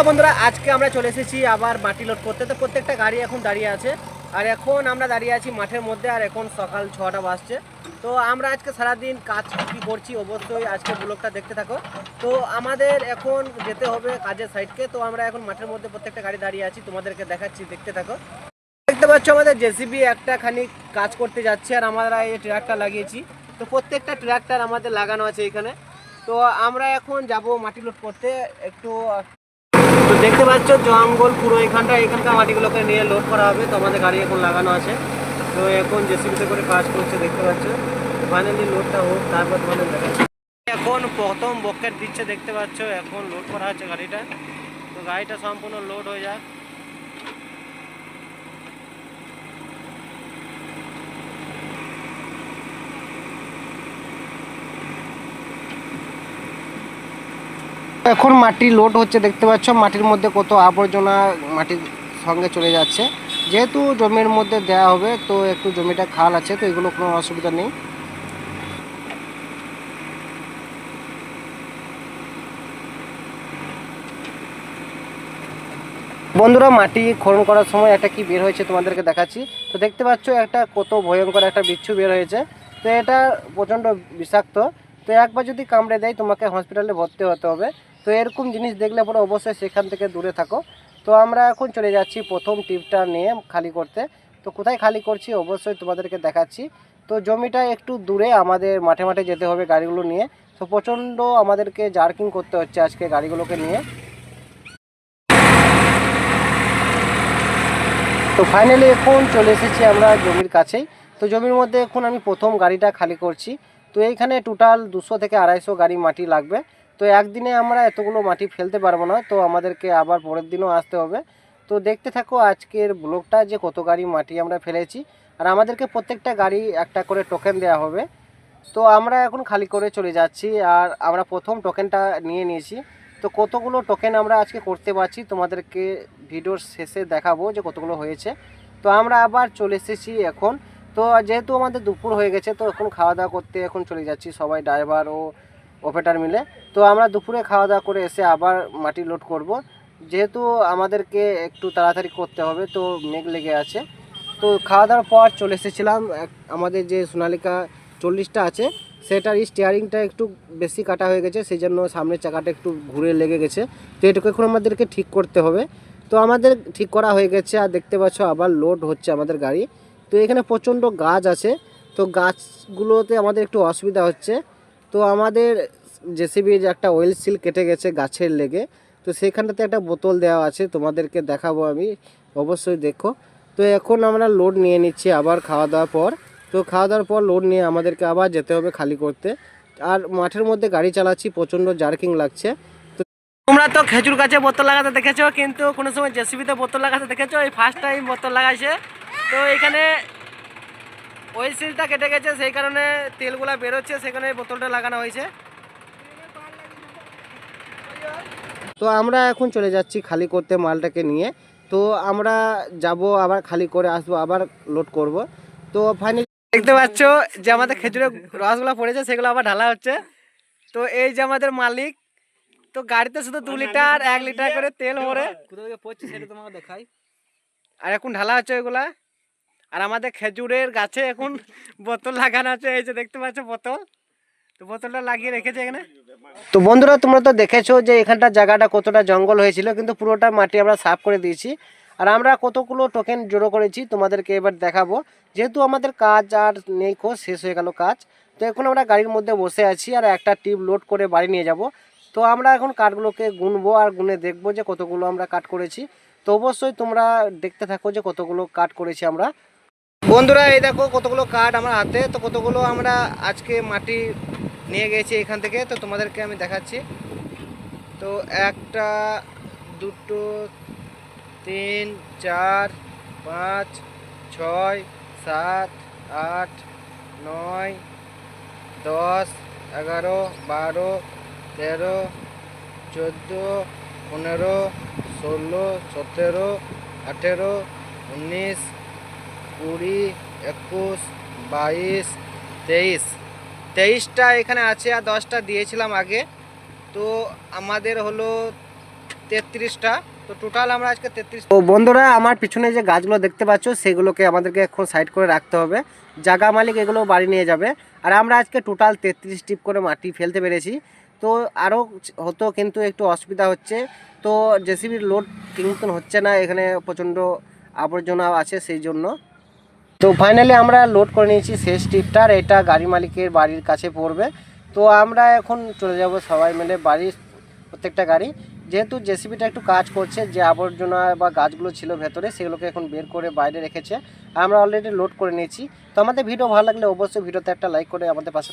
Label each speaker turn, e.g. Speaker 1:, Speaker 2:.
Speaker 1: Hello বন্ধুরা, আজকে আমরা চলে এসেছি আবার মাটি লোড করতে। তো প্রত্যেকটা গাড়ি এখন দাঁড়িয়ে আছে, আর এখন আমরা দাঁড়িয়ে আছি মাঠের মধ্যে। আর এখন সকাল 6টা বাজছে। তো আমরা আজকে সারাদিন কাজ কী করছি অবশ্যই আজকে ব্লগটা দেখতে থাকো। তো আমাদের এখন যেতে হবে কাজের সাইডকে। তো আমরা এখন মাঠের মধ্যে প্রত্যেকটা গাড়ি দাঁড়িয়ে আছি, তোমাদেরকে দেখাচ্ছি, দেখতে থাকো। দেখতে পাচ্ছ আমাদের জেসিবি একটা খানিক কাজ করতে যাচ্ছে, আর আমরা এই ট্রাক্টর লাগিয়েছি। তো প্রত্যেকটা ট্রাক্টর আমাদের লাগানো আছে এখানে। তো আমরা এখন যাব মাটি লোড করতে একটু। তো দেখতে পাচ্ছ জঙ্গল পুরো এখানকার মাটিগুলোকে নিয়ে লোড করা হবে। তো আমাদের গাড়ি এখন লাগানো আছে, তো এখন জেসিবিতে করে কাজ করছে, দেখতে পাচ্ছ। ফাইনালি লোডটা হোক, তারপর তোমাদের দেখাচ্ছি। এখন প্রথম বকেট দিচ্ছে, দেখতে পাচ্ছ। এখন লোড করা হচ্ছে গাড়িটা। তো গাড়িটা সম্পূর্ণ লোড হয়ে যাক। এখন মাটি লোড হচ্ছে, দেখতে পাচ্ছ। মাটির মধ্যে কত আবর্জনা মাটির সঙ্গে চলে যাচ্ছে। যেহেতু জমির মধ্যে দেয়া হবে, তো একটু জমিটা খাল আছে, তো এগুলো কোনো অসুবিধা নেই। বন্ধুরা, মাটি খনন করার সময় একটা কি বের হয়েছে তোমাদেরকে দেখাচ্ছি। তো দেখতে পাচ্ছ একটা কত ভয়ঙ্কর একটা বিচ্ছু বের হয়েছে। তো এটা প্রচণ্ড বিষাক্ত। তো একবার যদি কামড়ে দেয় তোমাকে হসপিটালে ভর্তি হতে হবে। তো এরকম জিনিস দেখলে পরে অবশ্যই সেখান থেকে দূরে থাকো। তো আমরা এখন চলে যাচ্ছি প্রথম টিপটা নিয়ে খালি করতে। তো কোথায় খালি করছি অবশ্যই তোমাদেরকে দেখাচ্ছি। তো জমিটা একটু দূরে, আমাদের মাঠে মাঠে যেতে হবে গাড়িগুলো নিয়ে। তো প্রচণ্ড আমাদেরকে জার্কিং করতে হচ্ছে আজকে গাড়িগুলোকে নিয়ে। তো ফাইনালি এখন চলে এসেছি আমরা জমির কাছেই। তো জমির মধ্যে এখন আমি প্রথম গাড়িটা খালি করছি। তো এইখানে টোটাল 200 থেকে 250 গাড়ি মাটি লাগবে। তো একদিনে আমরা এতগুলো মাটি ফেলতে পারবো না, তো আমাদেরকে আবার পরের দিনও আসতে হবে। তো দেখতে থাকো আজকের ব্লগটা, যে কত গাড়ি মাটি আমরা ফেলেছি। আর আমাদেরকে প্রত্যেকটা গাড়ি একটা করে টোকেন দেওয়া হবে। তো আমরা এখন খালি করে চলে যাচ্ছি, আর আমরা প্রথম টোকেনটা নিয়ে নিয়েছি। তো কতগুলো টোকেন আমরা আজকে করতে পারছি তোমাদেরকে ভিডিওর শেষে দেখাবো যে কতগুলো হয়েছে। তো আমরা আবার চলে এসেছি এখন। তো যেহেতু আমাদের দুপুর হয়ে গেছে, তো এখন খাওয়া দাওয়া করতে এখন চলে যাচ্ছি সবাই, ড্রাইভার ও অপারেটর মিলে। তো আমরা দুপুরে খাওয়া দাওয়া করে এসে আবার মাটি লোড করব। যেহেতু আমাদেরকে একটু তাড়াতাড়ি করতে হবে, তো মেঘ লেগে আছে। তো খাওয়া দাওয়ার পর চলে এসেছিলাম আমাদের যে সোনালিকা 40টা আছে, সেটার স্টিয়ারিংটা একটু বেশি কাটা হয়ে গেছে, সেই জন্য সামনের চাকাটা একটু ঘুরে লেগে গেছে। তো এটুকু এখন আমাদেরকে ঠিক করতে হবে। তো আমাদের ঠিক করা হয়ে গেছে, আর দেখতে পাচ্ছ আবার লোড হচ্ছে আমাদের গাড়ি। তো এখানে প্রচণ্ড গাছ আছে, তো গাছগুলোতে আমাদের একটু অসুবিধা হচ্ছে। তো আমাদের জেসিবি যে একটা অয়েল সিল কেটে গেছে গাছের লেগে, তো সেখানটাতে একটা বোতল দেওয়া আছে, তোমাদেরকে দেখাবো আমি, অবশ্যই দেখো। তো এখন আমরা লোড নিয়ে নিচ্ছি আবার খাওয়া দাওয়ার পর। তো খাওয়া দাওয়ার পর লোড নিয়ে আমাদেরকে আবার যেতে হবে খালি করতে। আর মাঠের মধ্যে গাড়ি চালাচ্ছি, প্রচণ্ড জার্কিং লাগছে। তো তোমরা তো খেজুর গাছে বোতল লাগাতে দেখেছো, কিন্তু কোনো সময় জেসিবিতে বোতল লাগাতে দেখেছো? এই ফার্স্ট টাইম বোতল লাগাইছে। তো এখানে ওই সিলটা কেটে গেছে, সেই কারণে তেলগুলা বেরোচ্ছে, সেখানে বোতলটা লাগানো হয়েছে। তো আমরা এখন চলে যাচ্ছি খালি করতে মালটাকে নিয়ে। তো আমরা যাব, আবার খালি করে আসবো, আবার লোড করব। তো ফাইনালি দেখতে পাচ্ছ যে আমাদের খেজুরের রসগুলো পড়েছে, সেগুলো আবার ঢালা হচ্ছে। তো এই যে আমাদের মালিক, তো গাড়িতে শুধু 2 লিটার 1 লিটার করে তেল ভরে কোথা থেকে পড়ছে সেটা তোমাকে দেখাই। আর এখন ঢালা হচ্ছে ওইগুলা। আর আমাদের খেজুরের গাছে এখন বোতল লাগানো আছে, এই যে দেখতে পাচ্ছ বোতল। তো বোতলটা লাগিয়ে রেখেছে এখানে। তো বন্ধুরা, তোমরা তো দেখেছো যে এখানটা জায়গাটা কতটা জঙ্গল হয়েছিল, কিন্তু পুরোটা মাটি আমরা সাফ করে দিয়েছি। আর আমরা কতগুলো টোকেন জড়ো করেছি তোমাদেরকে এবার দেখাবো। যেহেতু আমাদের কাজ আর নেই, শেষ হয়ে গেল কাজ। তো এখন আমরা গাড়ির মধ্যে বসে আছি, আর একটা টিপ লোড করে বাড়ি নিয়ে যাব। তো আমরা এখন কাঠগুলোকে গুনবো, আর গুনে দেখবো যে কতগুলো আমরা কাট করেছি। তো অবশ্যই তোমরা দেখতে থাকো যে কতগুলো কাট করেছি আমরা। বন্ধুরা, এই দেখো কতগুলো কাঠ আমার হাতে। তো কতগুলো আমরা আজকে মাটি নিয়ে গেছি এখান থেকে, তো তোমাদেরকে আমি দেখাচ্ছি। তো 1 2 3 4 5 6 7 8 9 10 11 12 13 14 15 16 17 18 19 20 21 22 23 23টা এখানে আছে, আর 10টা দিয়েছিলাম আগে। তো আমাদের হলো 33টা। তো টোটাল আমরা আজকে 33। তো বন্ধুরা, আমার পিছনে যে গাছগুলো দেখতে পাচ্ছ সেগুলোকে আমাদেরকে এখন সাইড করে রাখতে হবে। জায়গা মালিক এগুলো বাড়ি নিয়ে যাবে। আর আমরা আজকে টোটাল 33 টিপ করে মাটি ফেলতে পেরেছি। তো আরও হতো কিন্তু একটু অসুবিধা হচ্ছে। তো জেসিবির লোড ঠিক মতন হচ্ছে না, এখানে প্রচণ্ড আবর্জনা আছে সেই জন্য। তো ফাইনালি আমরা লোড করে নিয়েছি শেষ টিপটা, আর এটা গাড়ি মালিকের বাড়ির কাছে পড়বে। তো আমরা এখন চলে যাব সবাই মিলে বাড়ির প্রত্যেকটা গাড়ি, যেহেতু জেসিবিটা একটু কাজ করছে, যে আবর্জনা বা গাছগুলো ছিল ভেতরে সেগুলোকে এখন বের করে বাইরে রেখেছে। আমরা অলরেডি লোড করে নিয়েছি। তো আমাদের ভিডিও ভালো লাগলে অবশ্যই ভিডিওতে একটা লাইক করে আমাদের পাশে